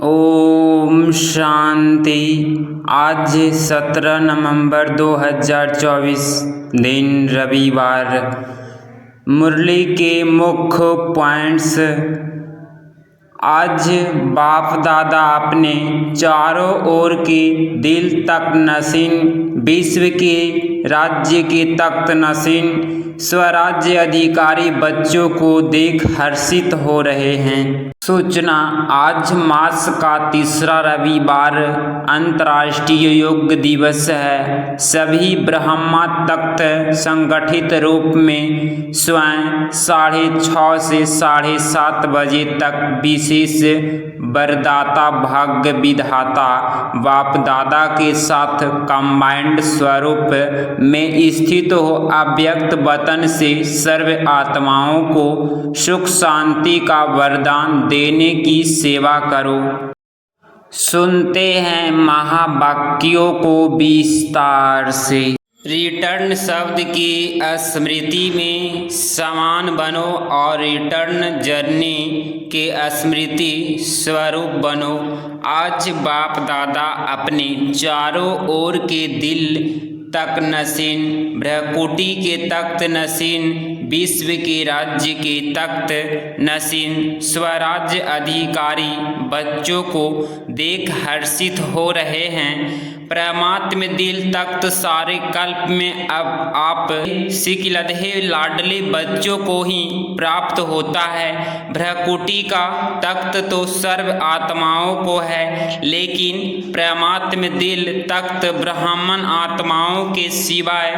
ओम शांति। आज 17 नवंबर 2024 दिन रविवार। मुरली के मुख्य पॉइंट्स। आज बाप दादा अपने चारों ओर के दिल तक नशीन, विश्व के राज्य के तख्त नशीन स्वराज्य अधिकारी बच्चों को देख हर्षित हो रहे हैं। सूचना, आज मास का तीसरा रविवार अंतर्राष्ट्रीय योग दिवस है। सभी ब्रह्मा तख्त संगठित रूप में स्वयं 6:30 से 7:30 बजे तक विशेष वरदाता भाग्य विधाता बाप दादा के साथ कंबाइंड स्वरूप में स्थित हो अव्यक्त वतन से सर्व आत्माओं को सुख शांति का वरदान देने की सेवा करो। सुनते हैं महावाक्यों को विस्तार से। रिटर्न शब्द की स्मृति में समान बनो और रिटर्न जर्नी के स्मृति स्वरूप बनो। आज बाप दादा अपने चारों ओर के दिल तक नशीन, ब्रह्मकुटी के तख्त नशीन, विश्व के राज्य के तख्त नशीन स्वराज्य अधिकारी बच्चों को देख हर्षित हो रहे हैं। परमात्म दिल तख्त सारे कल्प में अब आप सिकिलधे लाडले बच्चों को ही प्राप्त होता है। ब्रह्मकुटी का तख्त तो सर्व आत्माओं को है, लेकिन परमात्म दिल तख्त ब्राह्मण आत्माओं के सिवाय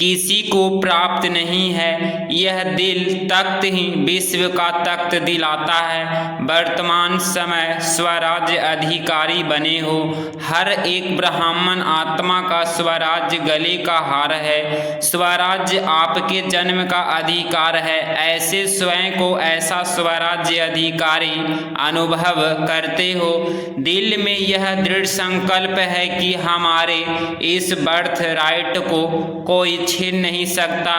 किसी को प्राप्त नहीं है। यह दिल तख्त ही विश्व का तख्त दिलाता है। वर्तमान समय स्वराज्य अधिकारी बने हो। हर एक ब्राह्मण आत्मा का स्वराज्य गले का हार है। स्वराज्य आपके जन्म का अधिकार है। ऐसे स्वयं को ऐसा स्वराज्य अधिकारी अनुभव करते हो। दिल में यह दृढ़ संकल्प है कि हमारे इस बर्थ राइट को कोई छीन नहीं सकता।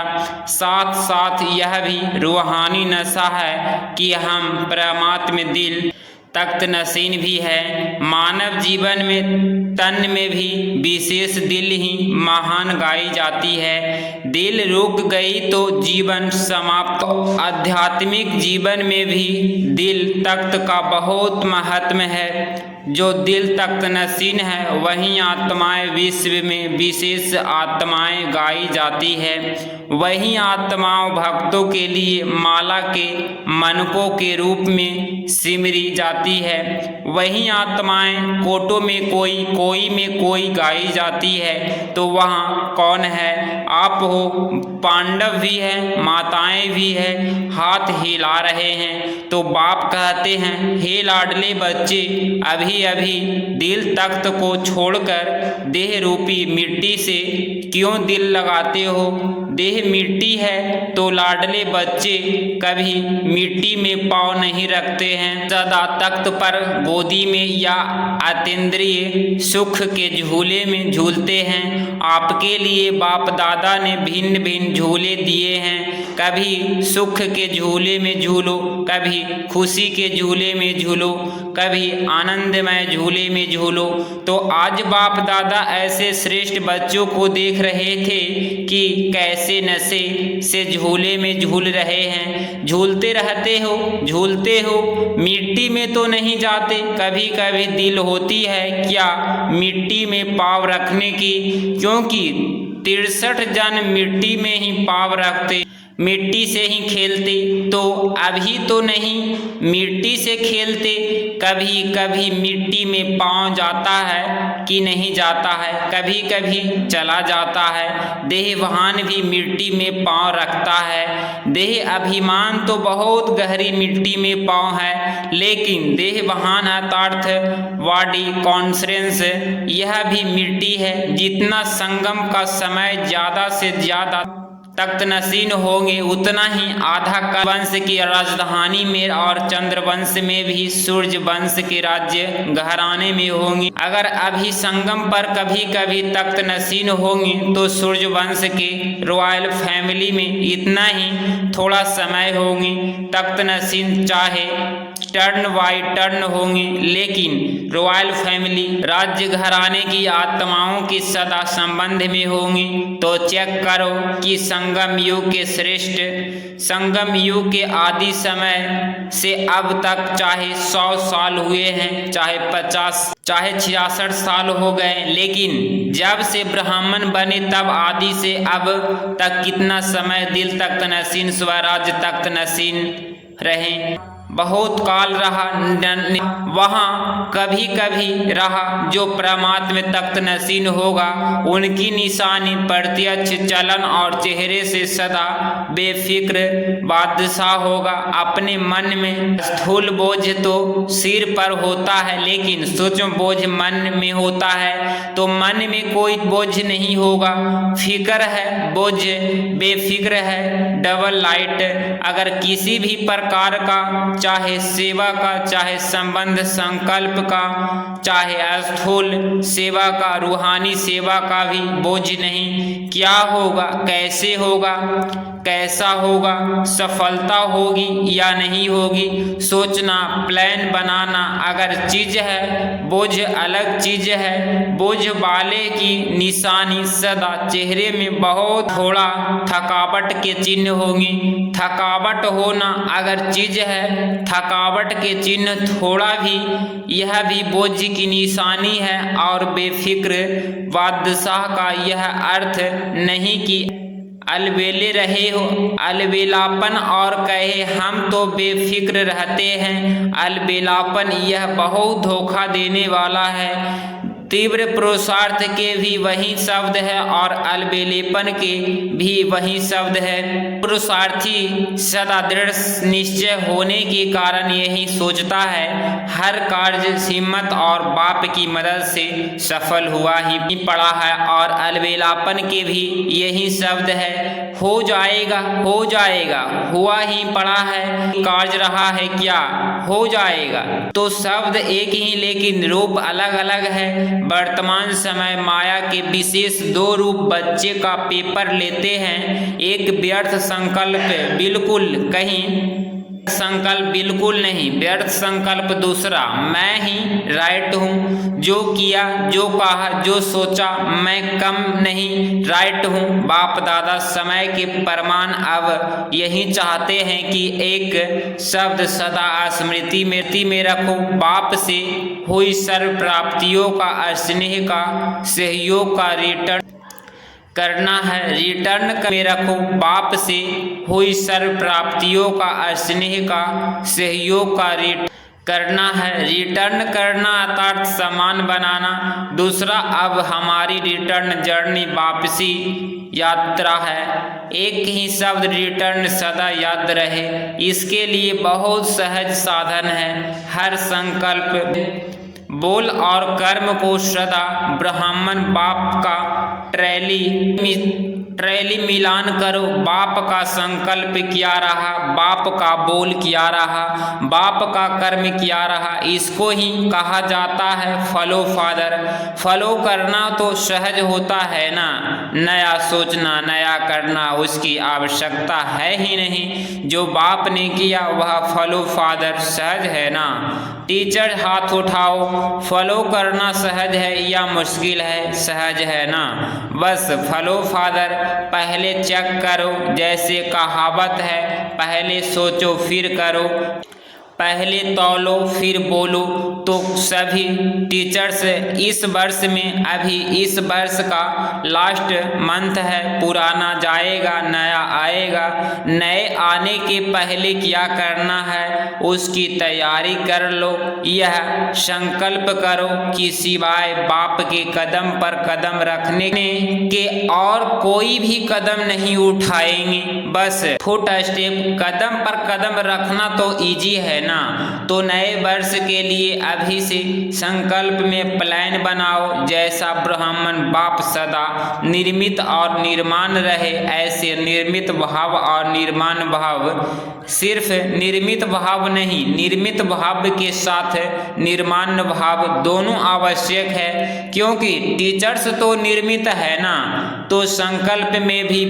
साथ साथ यह भी रूहानी नशा है कि हम परमात्म दिल तख्त नशीन भी है। मानव जीवन में तन में भी विशेष दिल ही महान गाई जाती है। दिल रुक गई तो जीवन समाप्त। आध्यात्मिक जीवन में भी दिल तख्त का बहुत महत्व है। जो दिल तख्त नशीन है वहीं आत्माएं विश्व में विशेष आत्माएं गाई जाती है। वहीं आत्माओं भक्तों के लिए माला के मनकों के रूप में सिमरी जाती है। वहीं आत्माएं कोटों में कोई में कोई गाई जाती है। तो वहाँ कौन है? आप हो। पांडव भी है, माताएं भी है, हाथ हिला रहे हैं। तो बाप कहते हैं, हे लाडले बच्चे, अभी अभी दिल तख्त को छोड़कर देह रूपी मिट्टी से क्यों दिल लगाते हो? देह मिट्टी है तो लाडले बच्चे कभी मिट्टी में पाँव नहीं रखते हैं। सदा तख्त पर गोदी में या अतीन्द्रिय सुख के झूले में झूलते हैं। आपके लिए बाप दादा ने भिन्न भिन्न झूले दिए हैं। कभी सुख के झूले में झूलो, कभी खुशी के झूले में झूलो, कभी आनंदमय झूले में झूलो। तो आज बाप दादा ऐसे श्रेष्ठ बच्चों को देख रहे थे कि कैसे नशे से झूले में झूल रहे हैं। झूलते रहते हो, झूलते हो, मिट्टी में तो नहीं जाते। कभी कभी दिल होती है क्या मिट्टी में पाँव रखने की? क्योंकि 63 जन मिट्टी में ही पाँव रखते, मिट्टी से ही खेलते। तो अभी तो नहीं मिट्टी से खेलते। कभी कभी मिट्टी में पाँव जाता है कि नहीं जाता है? कभी कभी चला जाता है। देहवान भी मिट्टी में पाँव रखता है। देह अभिमान तो बहुत गहरी मिट्टी में पाँव है, लेकिन देहवान अर्थात बॉडी कॉन्शियस यह भी मिट्टी है। जितना संगम का समय ज़्यादा से ज़्यादा तख्त नशीन होंगे, उतना ही आधा काल वंश की राजधानी में और चंद्रवंश में भी सूर्य वंश के राज्य घराने में होंगे। अगर अभी संगम पर कभी कभी तख्त नशीन होंगे तो सूर्य वंश के रॉयल फैमिली में इतना ही थोड़ा समय होंगे तख्त नशीन। चाहे टर्न बाई टर्न होंगे, लेकिन रॉयल फैमिली राज्य घराने की आत्माओं के सदा संबंध में होंगी। तो चेक करो कि संगम युग के श्रेष्ठ, संगम युग के आदि समय से अब तक चाहे 100 साल हुए हैं, चाहे 50, चाहे 66 साल हो गए, लेकिन जब से ब्राह्मण बने तब आदि से अब तक कितना समय दिल तख्त नशीन स्वराज तख्त नशीन रहे। बहुत काल रहा, वहाँ कभी कभी रहा जो परमात्मा तख्त नशीन होगा, उनकी निशानी प्रत्यक्ष चलन और चेहरे से सदा बेफिक्र बादशाह होगा। अपने मन में स्थूल बोझ तो सिर पर होता है, लेकिन सूक्ष्म बोझ मन में होता है, तो मन में कोई बोझ नहीं होगा। फिक्र है, बोझ बेफिक्र है, डबल लाइट। अगर किसी भी प्रकार का, चाहे सेवा का, चाहे संबंध संकल्प का, चाहे स्थूल सेवा का, रूहानी सेवा का भी बोझ नहीं। क्या होगा, कैसे होगा, कैसा होगा, सफलता होगी या नहीं होगी, सोचना, प्लान बनाना अगर चीज है, बोझ अलग चीज है। बोझ वाले की निशानी सदा चेहरे में बहुत थोड़ा थकावट के चिन्ह होंगे। थकावट होना अगर चीज है, थकावट के चिन्ह थोड़ा भी, यह भी बोझ की निशानी है। और बेफिक्र बादशाह का यह अर्थ नहीं कि अलबेले रहे हो, अलबेलापन और कहे हम तो बेफिक्र रहते हैं। अलबेलापन यह बहुत धोखा देने वाला है। तीव्र पुरुषार्थ के भी वही शब्द है और अलबेलेपन के भी वही शब्द है। पुरुषार्थी सदा दृढ़ निश्चय होने के कारण यही सोचता है हर कार्य हिम्मत और बाप की मदद से सफल हुआ ही पड़ा है। और अलबेलापन के भी यही शब्द है, हो जाएगा, हो जाएगा, हुआ ही पड़ा है, कार्य रहा है क्या, हो जाएगा। तो शब्द एक ही लेकिन रूप अलग अलग है। वर्तमान समय माया के विशेष 2 रूप बच्चे का पेपर लेते हैं। एक व्यर्थ संकल्प, बिल्कुल कहीं संकल्प बिल्कुल नहीं, व्यर्थ संकल्प। दूसरा, मैं ही राइट हूँ, जो किया, जो कहा, जो सोचा, मैं कम नहीं, राइट हूँ। बाप दादा समय के प्रमाण अब यही चाहते हैं कि एक शब्द सदा स्मृति में रखो। बाप से हुई सर्व प्राप्तियों का, स्नेह का, सहयोग का रिटर्न करना है। रिटर्न में रखो। बाप से हुई सर्व प्राप्तियों का, स्नेह का, सहयोग का करना है। रिटर्न करना अर्थात समान बनाना। दूसरा, अब हमारी रिटर्न जर्नी वापसी यात्रा है। एक ही शब्द रिटर्न सदा याद रहे, इसके लिए बहुत सहज साधन है। हर संकल्प, बोल और कर्म को सदा ब्राह्मण बाप का ट्रैली मिलान करो। बाप का संकल्प क्या रहा, बाप का बोल क्या रहा, बाप का कर्म क्या रहा, इसको ही कहा जाता है फॉलो फादर। फॉलो करना तो सहज होता है ना, नया सोचना, नया करना उसकी आवश्यकता है ही नहीं। जो बाप ने किया वह फॉलो फादर सहज है ना। टीचर हाथ उठाओ, फॉलो करना सहज है या मुश्किल है? सहज है ना। बस फॉलो फादर पहले चेक करो, जैसे कहावत है, पहले सोचो फिर करो, पहले तौलो फिर बोलो। तो सभी टीचर्स इस वर्ष में, अभी इस वर्ष का लास्ट मंथ है, पुराना जाएगा नया आएगा। नए आने के पहले क्या करना है उसकी तैयारी कर लो। यह संकल्प करो कि सिवाय बाप के कदम पर कदम रखने के और कोई भी कदम नहीं उठाएंगे। बस फुट स्टेप, कदम पर कदम रखना तो इजी है ना। तो नए वर्ष के लिए अभी से संकल्प में प्लान बनाओ, जैसा ब्राह्मण बाप सदा निर्मित और निर्माण रहे, ऐसे निर्मित भाव और निर्माण भाव। सिर्फ निर्मित भाव नहीं, निर्मित भाव के साथ निर्माण भाव दोनों आवश्यक है, क्योंकि टीचर्स तो निर्मित है ना। तो संकल्प में भी,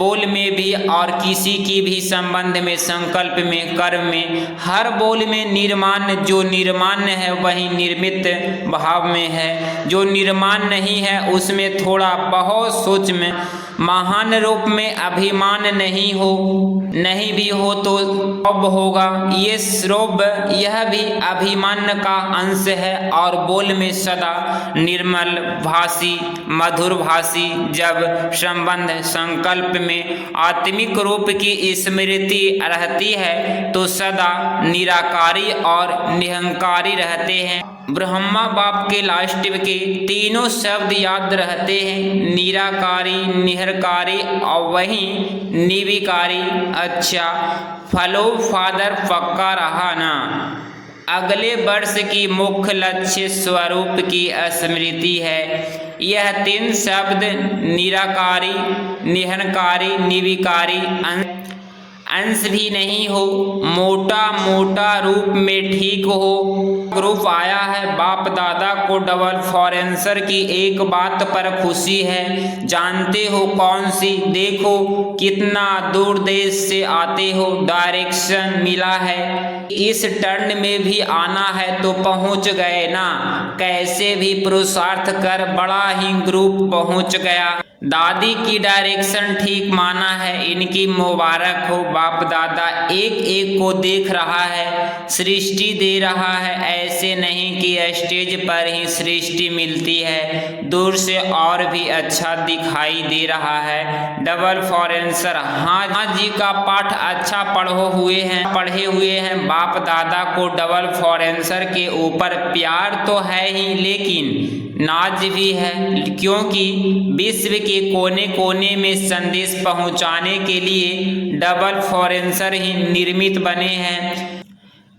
बोल में भी और किसी की भी संबंध में, संकल्प में, कर्म में, हर बोल में निर्माण, जो निर्माण है वही निर्मित भाव में है। जो निर्माण नहीं है उसमें थोड़ा बहुत सूक्ष्म महान रूप में अभिमान नहीं भी हो तो अब होगा। ये श्रोभ यह भी अभिमान का अंश है और बोल में सदा निर्मल भाषी, मधुर भाषी। जब संबंध संकल्प में आत्मिक रूप की स्मृति रहती है तो सदा निराकारी और निहंकारी रहते हैं। ब्रह्मा बाप के लाष्टव के तीनों शब्द याद रहते हैं, निराकारी, निहरकारी और वहीं निविकारी। अच्छा, फलो फादर पक्का रहा ना। अगले वर्ष की मुख्य लक्ष्य स्वरूप की स्मृति है। यह तीन शब्द निराकारी, निहनकारी, निविकारी अंश भी नहीं हो, मोटा रूप में ठीक हो। ग्रुप आया है, बाप दादा को डबल फॉरेंसर की एक बात पर खुशी है। जानते हो कौन सी? देखो कितना दूर देश से आते हो, डायरेक्शन मिला है। इस टर्न में भी आना है तो पहुंच गए ना। कैसे भी पुरुषार्थ कर बड़ा ही ग्रुप पहुंच गया। दादी की डायरेक्शन ठीक माना है, इनकी मुबारक हो। बाप दादा एक एक को देख रहा है, सृष्टि दे रहा है। ऐसे नहीं कि स्टेज पर ही सृष्टि मिलती है, दूर से और भी अच्छा दिखाई दे रहा है। डबल फॉरेंसर हाँ जी का पाठ अच्छा पढ़े हुए हैं। बाप दादा को डबल फॉरेंसर के ऊपर प्यार तो है ही, लेकिन नाज भी है, क्योंकि विश्व के कोने कोने में संदेश पहुंचाने के लिए डबल फॉरेंसर ही निर्मित बने हैं।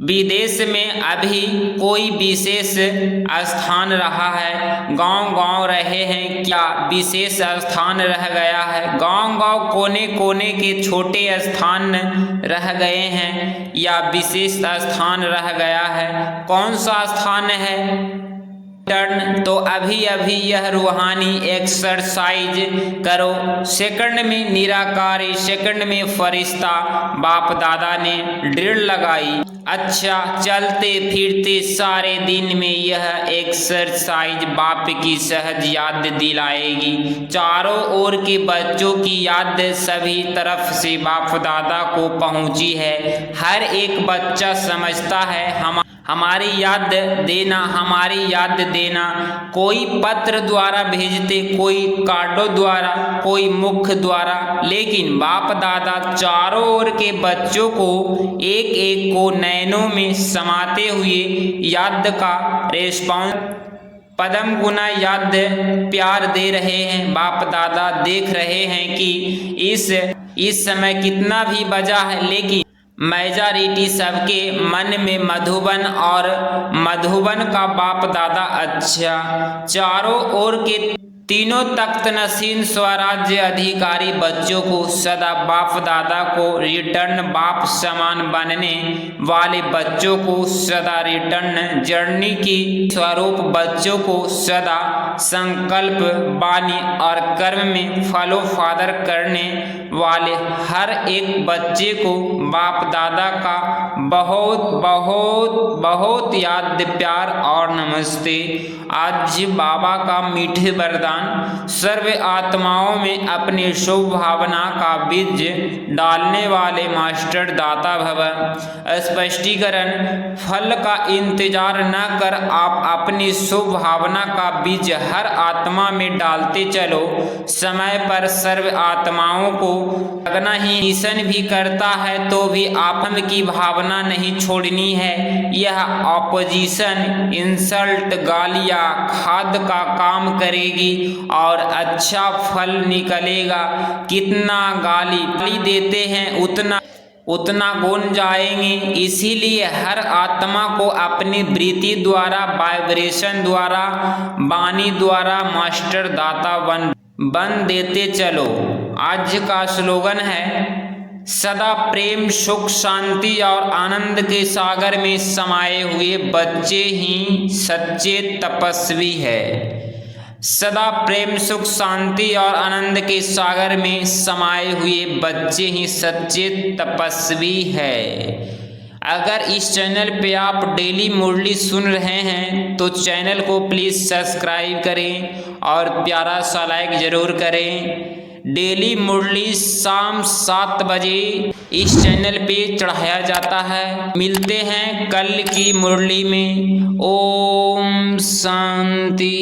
विदेश में अभी कोई विशेष स्थान रहा है? गांव रहे हैं क्या विशेष स्थान रह गया है? गांव कोने कोने के छोटे स्थान रह गए हैं या विशेष स्थान रह गया है? कौन सा स्थान है? टर्न तो अभी यह रूहानी एक्सरसाइज करो। सेकंड में निराकारी, सेकंड में फरिश्ता। बाप दादा ने ड्रिल लगाई। अच्छा, चलते फिरते सारे दिन में यह एक्सरसाइज बाप की सहज याद दिलाएगी। चारों ओर के बच्चों की याद सभी तरफ से बाप दादा को पहुंची है। हर एक बच्चा समझता है हमारी याद देना। कोई पत्र द्वारा भेजते, कोई कार्डों द्वारा, कोई मुख द्वारा, लेकिन बाप दादा चारों ओर के बच्चों को एक एक को नैनों में समाते हुए याद का रेस्पॉन्स पदम गुना याद प्यार दे रहे हैं। बाप दादा देख रहे हैं कि इस समय कितना भी बजा है, लेकिन मेजॉरिटी सबके मन में मधुबन और मधुबन का बाप दादा। अच्छा, चारों ओर के तीनों तख्त नशीन स्वराज्य अधिकारी बच्चों को सदा बाप दादा को रिटर्न, बाप समान बनने वाले बच्चों को सदा रिटर्न जर्नी की स्वरूप बच्चों को सदा संकल्प, वाणी और कर्म में फॉलो फादर करने वाले हर एक बच्चे को बाप दादा का बहुत बहुत बहुत याद, प्यार और नमस्ते। आज बाबा का मीठे वरदान। सर्व आत्माओं में अपनी शुभ भावना का बीज डालने वाले मास्टर दाता भव। स्पष्टीकरण: फल का इंतजार न कर आप अपनी शुभ भावना का बीज हर आत्मा में डालते चलो। समय पर सर्व आत्माओं को लगना ही ईसन भी करता है तो भी आपम की भावना नहीं छोड़नी है। यह ऑपोजिशन, इंसल्ट, गालियाँ खाद का काम करेगी और अच्छा फल निकलेगा। कितना गाली देते हैं उतना गुण जाएंगे। इसीलिए हर आत्मा को अपनी वृत्ति द्वारा, वाइब्रेशन द्वारा, वाणी द्वारा मास्टर दाता बन देते चलो। आज का स्लोगन है, सदा प्रेम, सुख, शांति और आनंद के सागर में समाये हुए बच्चे ही सच्चे तपस्वी है। सदा प्रेम सुख शांति और आनंद के सागर में समाये हुए बच्चे ही सच्चे तपस्वी है। अगर इस चैनल पे आप डेली मुरली सुन रहे हैं तो चैनल को प्लीज़ सब्सक्राइब करें और प्यारा सा लाइक ज़रूर करें। डेली मुरली शाम 7 बजे इस चैनल पे चढ़ाया जाता है। मिलते हैं कल की मुरली में। ओम शांति।